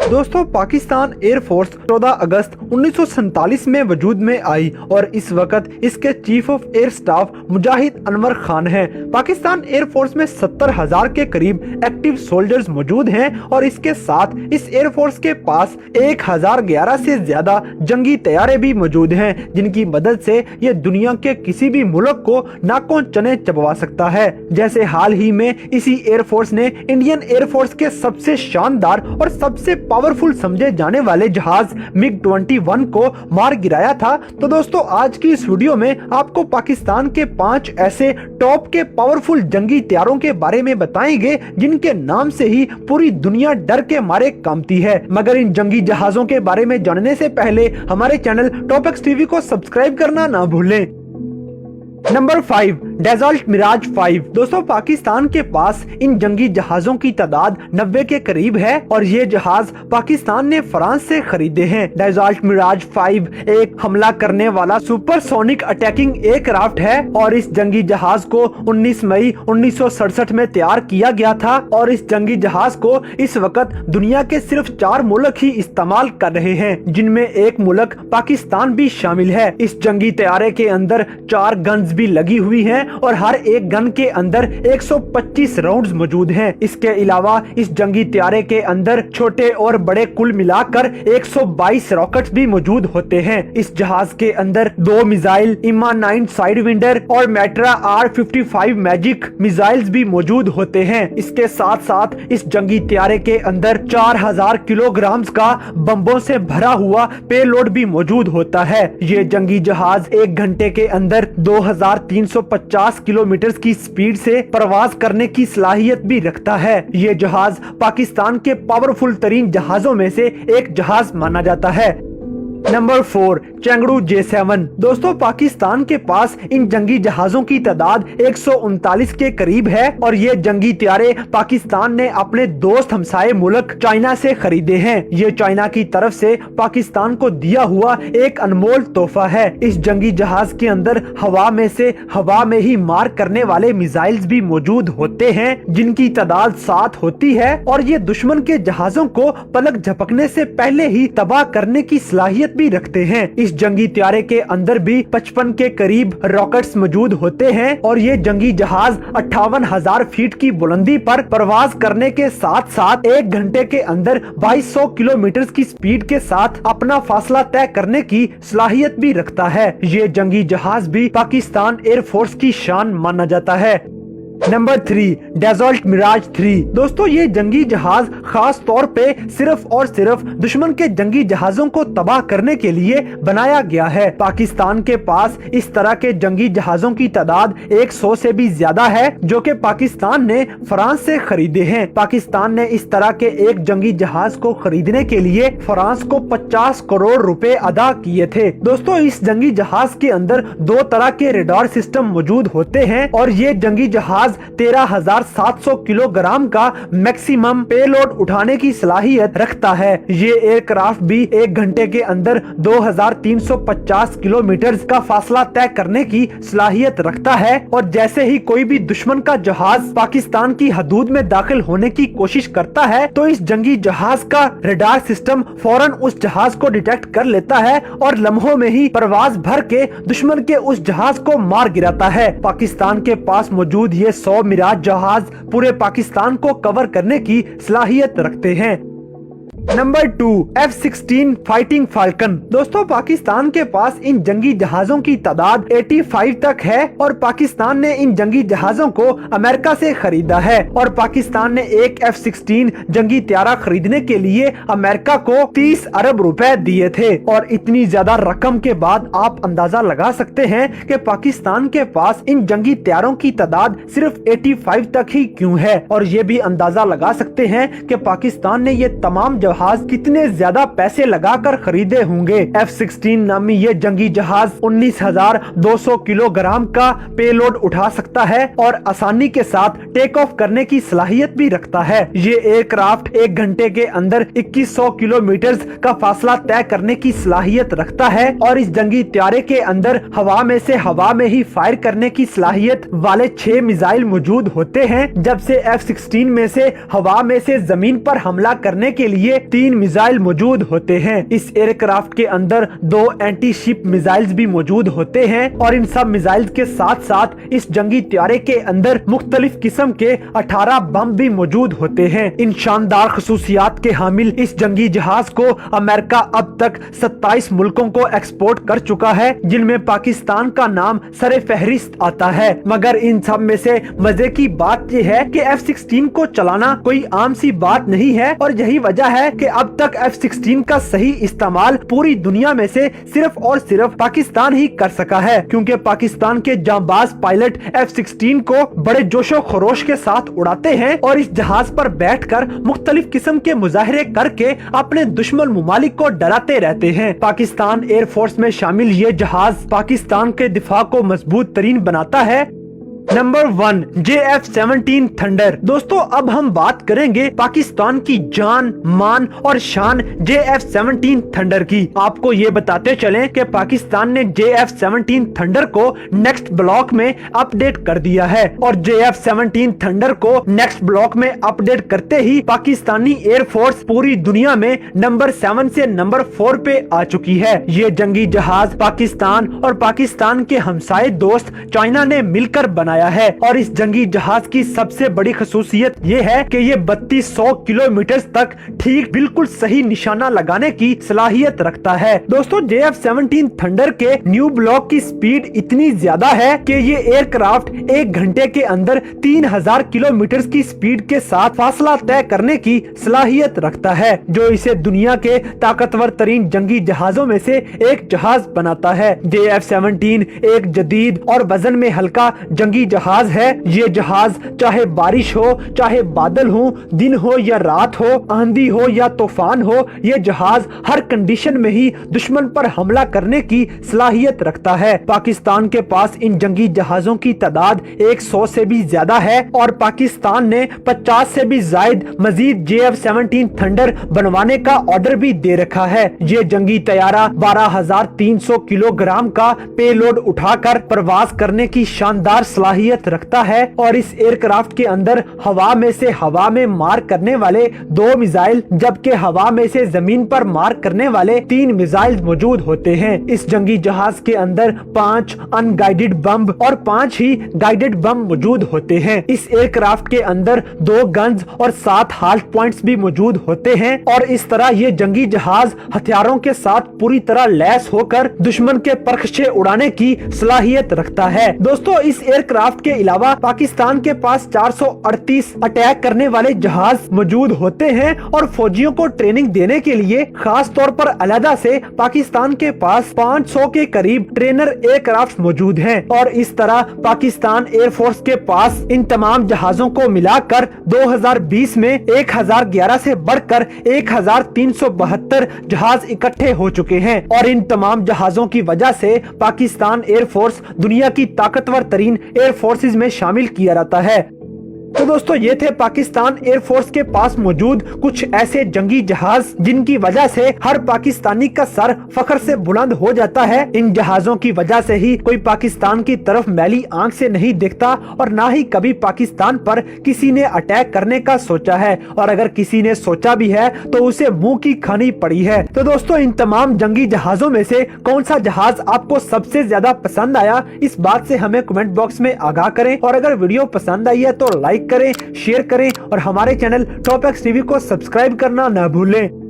दोस्तों, Pakistan air force 14 अगस्त 1947 में वजूद में आई और इस वक्त इसके चीफ ऑफ एयर स्टाफ मुजाहिद अनवर खान हैं। पाकिस्तान एयर फोर्स में 70,000 के करीब एक्टिव सोल्जर्स मौजूद हैं और इसके साथ इस एयर फोर्स के पास 1011 से ज्यादा जंगी तैयारे भी मौजूद हैं, जिनकी मदद से ये दुनिया के किसी भी मुल्क को नाकों चने चबवा सकता है। जैसे हाल ही में इसी एयर फोर्स ने इंडियन एयर फोर्स के सबसे शानदार और सबसे पावरफुल समझे जाने वाले जहाज MiG-21 को मार गिराया था। तो दोस्तों, आज की इस वीडियो में आपको पाकिस्तान के 5 ऐसे टॉप के पावरफुल जंगी तैयारों के बारे में बताएंगे जिनके नाम से ही पूरी दुनिया डर के मारे कांपती है। मगर इन जंगी जहाजों के बारे में जानने से पहले हमारे चैनल टॉपएक्स टीवी को सब्सक्राइब करना ना भूलें। नंबर 5, डेजॉल्ट मिराज 5। दोस्तों, पाकिस्तान के पास इन जंगी जहाजों की तादाद 90 के करीब है और ये जहाज पाकिस्तान ने फ्रांस से खरीदे हैं। डेजॉल्ट मिराज 5 एक हमला करने वाला सुपरसोनिक अटैकिंग एयरक्राफ्ट है और इस जंगी जहाज को 19 मई 1967 में तैयार किया गया था और इस जंगी जहाज को इस वक्त दुनिया के सिर्फ 4 मुल्क ही इस्तेमाल कर रहे हैं, जिनमें एक मुल्क पाकिस्तान भी शामिल है। इस जंगी तैयारे के अंदर 4 गन्स भी लगी हुई हैं और हर एक गन के अंदर 125 राउंड्स मौजूद हैं। इसके अलावा इस जंगी तैयारे के अंदर छोटे और बड़े कुल मिलाकर 122 रॉकेट्स भी मौजूद होते हैं। इस जहाज के अंदर 2 मिसाइल इमा 9 साइडविंडर और मैट्रा R-55 मैजिक मिसाइल्स भी मौजूद होते हैं। इसके साथ साथ इस जंगी तैयारे के अंदर 4000 किलोग्राम का बम्बों से भरा हुआ पेलोड भी मौजूद होता है। ये जंगी जहाज 1 घंटे के अंदर 2350 किलोमीटर की स्पीड से प्रवास करने की सलाहियत भी रखता है। ये जहाज पाकिस्तान के पावरफुल तरीन जहाजों में से एक जहाज माना जाता है। Number 4, Chengdu J7। दोस्तों, पाकिस्तान के पास इन जंगी जहाजों की तादाद 139 के करीब है और ये जंगी तैयारे पाकिस्तान ने अपने दोस्त हमसाये मुल्क चाइना से खरीदे हैं। ये चाइना की तरफ से पाकिस्तान को दिया हुआ एक अनमोल तोहफा है। इस जंगी जहाज के अंदर हवा में ही मार करने वाले मिसाइल्स भी मौजूद होते हैं, जिनकी तादाद 7 होती है और ये दुश्मन के जहाजों को पलक झपकने से पहले ही तबाह करने की सलाहियत भी रखते हैं। इस जंगी तैयारे के अंदर भी 55 के करीब रॉकेट्स मौजूद होते हैं और ये जंगी जहाज 58,000 फीट की बुलंदी पर प्रवास करने के साथ साथ 1 घंटे के अंदर 2200 किलोमीटर की स्पीड के साथ अपना फासला तय करने की सलाहियत भी रखता है। ये जंगी जहाज भी पाकिस्तान एयर फोर्स की शान माना जाता है। नंबर 3, डेजॉल्ट मिराज 3। दोस्तों, ये जंगी जहाज खास तौर पे सिर्फ और सिर्फ दुश्मन के जंगी जहाजों को तबाह करने के लिए बनाया गया है। पाकिस्तान के पास इस तरह के जंगी जहाजों की तादाद 100 से भी ज्यादा है, जो कि पाकिस्तान ने फ्रांस से खरीदे हैं। पाकिस्तान ने इस तरह के एक जंगी जहाज को खरीदने के लिए फ्रांस को 50 करोड़ रुपए अदा किए थे। दोस्तों, इस जंगी जहाज के अंदर 2 तरह के रेडार सिस्टम मौजूद होते हैं और ये जंगी जहाज 13,700 किलोग्राम का मैक्सिमम पेलोड उठाने की सलाहियत रखता है। ये एयरक्राफ्ट भी 1 घंटे के अंदर 2350 किलोमीटर का फासला तय करने की सलाहियत रखता है और जैसे ही कोई भी दुश्मन का जहाज पाकिस्तान की हदूद में दाखिल होने की कोशिश करता है तो इस जंगी जहाज का रेडार सिस्टम फौरन उस जहाज को डिटेक्ट कर लेता है और लम्हों में ही परवाज भर के दुश्मन के उस जहाज को मार गिराता है। पाकिस्तान के पास मौजूद ये 100 मिराज जहाज पूरे पाकिस्तान को कवर करने की सलाहियत रखते हैं। Number 2, F-16 fighting falcon. दोस्तों, पाकिस्तान के पास इन जंगी जहाजों की तादाद 85 तक है और पाकिस्तान ने इन जंगी जहाजों को अमेरिका से खरीदा है और पाकिस्तान ने एक F-16 जंगी तैयारा खरीदने के लिए अमेरिका को 30 अरब रुपए दिए थे और इतनी ज्यादा रकम के बाद आप अंदाजा लगा सकते हैं कि पाकिस्तान के पास इन जंगी तैयारों की तादाद सिर्फ 85 तक ही क्यों है और ये भी अंदाजा लगा सकते हैं कि पाकिस्तान ने ये तमाम जहाज कितने ज्यादा पैसे लगाकर खरीदे होंगे। F-16 नामी ये जंगी जहाज 19,200 किलोग्राम का पेलोड उठा सकता है और आसानी के साथ टेक ऑफ करने की सलाहियत भी रखता है। ये एयरक्राफ्ट 1 घंटे के अंदर 2100 किलोमीटर का फासला तय करने की सलाहियत रखता है और इस जंगी तैयारे के अंदर हवा में ही फायर करने की सलाहियत वाले 6 मिसाइल मौजूद होते हैं। जब से F-16 में से हवा में से जमीन पर हमला करने के लिए 3 मिसाइल मौजूद होते हैं। इस एयरक्राफ्ट के अंदर 2 एंटी शिप मिसाइल्स भी मौजूद होते हैं और इन सब मिसाइल्स के साथ साथ इस जंगी त्यारे के अंदर मुख्तलिफ किस्म के 18 बम भी मौजूद होते हैं। इन शानदार खसूसियात के हामिल इस जंगी जहाज को अमेरिका अब तक 27 मुल्कों को एक्सपोर्ट कर चुका है, जिनमें पाकिस्तान का नाम सरे फहरिस्त आता है। मगर इन सब में से मजे की बात यह है कि F-16 को चलाना कोई आम सी बात नहीं है और यही वजह है कि अब तक F-16 का सही इस्तेमाल पूरी दुनिया में से सिर्फ और सिर्फ पाकिस्तान ही कर सका है, क्योंकि पाकिस्तान के जांबाज पायलट F-16 को बड़े जोशो खरोश के साथ उड़ाते हैं और इस जहाज पर बैठकर मुख्तलिफ किस्म के मुजाहरे करके अपने दुश्मन मुमालिक को डराते रहते हैं। पाकिस्तान एयरफोर्स में शामिल ये जहाज पाकिस्तान के दिफा को मजबूत तरीन बनाता है। Number 1 JF-17 thunder. दोस्तों अब हम बात करेंगे पाकिस्तान की जान मान और शान JF-17 थंडर की। आपको ये बताते चलें कि पाकिस्तान ने JF-17 थंडर को नेक्स्ट ब्लॉक में अपडेट कर दिया है और JF-17 थंडर को नेक्स्ट ब्लॉक में अपडेट करते ही पाकिस्तानी एयरफोर्स पूरी दुनिया में नंबर 7 से नंबर 4 पे आ चुकी है। ये जंगी जहाज पाकिस्तान और पाकिस्तान के हमसाये दोस्त चाइना ने मिलकर बनाया है और इस जंगी जहाज की सबसे बड़ी खसूसियत ये है कि ये 3200 किलोमीटर तक ठीक बिल्कुल सही निशाना लगाने की सलाहियत रखता है। दोस्तों JF-17 थंडर के न्यू ब्लॉक की स्पीड इतनी ज्यादा है कि ये एयरक्राफ्ट 1 घंटे के अंदर 3000 किलोमीटर की स्पीड के साथ फासला तय करने की सलाहियत रखता है, जो इसे दुनिया के ताकतवर तरीन जंगी जहाजों में से एक जहाज बनाता है। JF-17 एक जदीद और वजन में हल्का जंगी जहाज है। ये जहाज चाहे बारिश हो, चाहे बादल हो, दिन हो या रात हो, आंधी हो या तूफान हो, ये जहाज हर कंडीशन में ही दुश्मन पर हमला करने की सलाहियत रखता है। पाकिस्तान के पास इन जंगी जहाजों की तादाद 100 से भी ज्यादा है और पाकिस्तान ने 50 से भी जायद मजीद JF-17 थंडर बनवाने का ऑर्डर भी दे रखा है। ये जंगी तैयारा 12,300 किलोग्राम का पेलोड उठाकर प्रवास करने की शानदार सलाहियत रखता है और इस एयरक्राफ्ट के अंदर हवा में से हवा में मार करने वाले 2 मिसाइल जबकि हवा में से जमीन पर मार करने वाले 3 मिसाइल मौजूद होते हैं। इस जंगी जहाज के अंदर 5 अनगाइडेड बम और 5 ही गाइडेड बम मौजूद होते हैं। इस एयरक्राफ्ट के अंदर 2 गन्स और 7 हाल्ट पॉइंट्स भी मौजूद होते हैं और इस तरह ये जंगी जहाज हथियारों के साथ पूरी तरह लैस होकर दुश्मन के परखचे उड़ाने की सलाहियत रखता है। दोस्तों इस एयरक्राफ्ट के अलावा पाकिस्तान के पास 438 अटैक करने वाले जहाज मौजूद होते हैं और फौजियों को ट्रेनिंग देने के लिए खास तौर पर अलहदा से पाकिस्तान के पास 500 के करीब ट्रेनर एयरक्राफ्ट मौजूद हैं और इस तरह पाकिस्तान एयरफोर्स के पास इन तमाम जहाजों को मिलाकर 2020 में 1011 से बढ़कर 1372 जहाज इकट्ठे हो चुके हैं और इन तमाम जहाजों की वजह से पाकिस्तान एयरफोर्स दुनिया की ताकतवर तरीन एयर फोर्सेस में शामिल किया जाता है। तो दोस्तों ये थे पाकिस्तान एयरफोर्स के पास मौजूद कुछ ऐसे जंगी जहाज जिनकी वजह से हर पाकिस्तानी का सर फख्र से बुलंद हो जाता है। इन जहाजों की वजह से ही कोई पाकिस्तान की तरफ मैली आंख से नहीं देखता और ना ही कभी पाकिस्तान पर किसी ने अटैक करने का सोचा है और अगर किसी ने सोचा भी है तो उसे मुंह की खानी पड़ी है। तो दोस्तों इन तमाम जंगी जहाजों में से कौन सा जहाज आपको सबसे ज्यादा पसंद आया, इस बात से हमें कमेंट बॉक्स में आगाह करें और अगर वीडियो पसंद आई है तो लाइक करें, शेयर करें और हमारे चैनल टॉप एक्स टीवी को सब्सक्राइब करना न भूलें।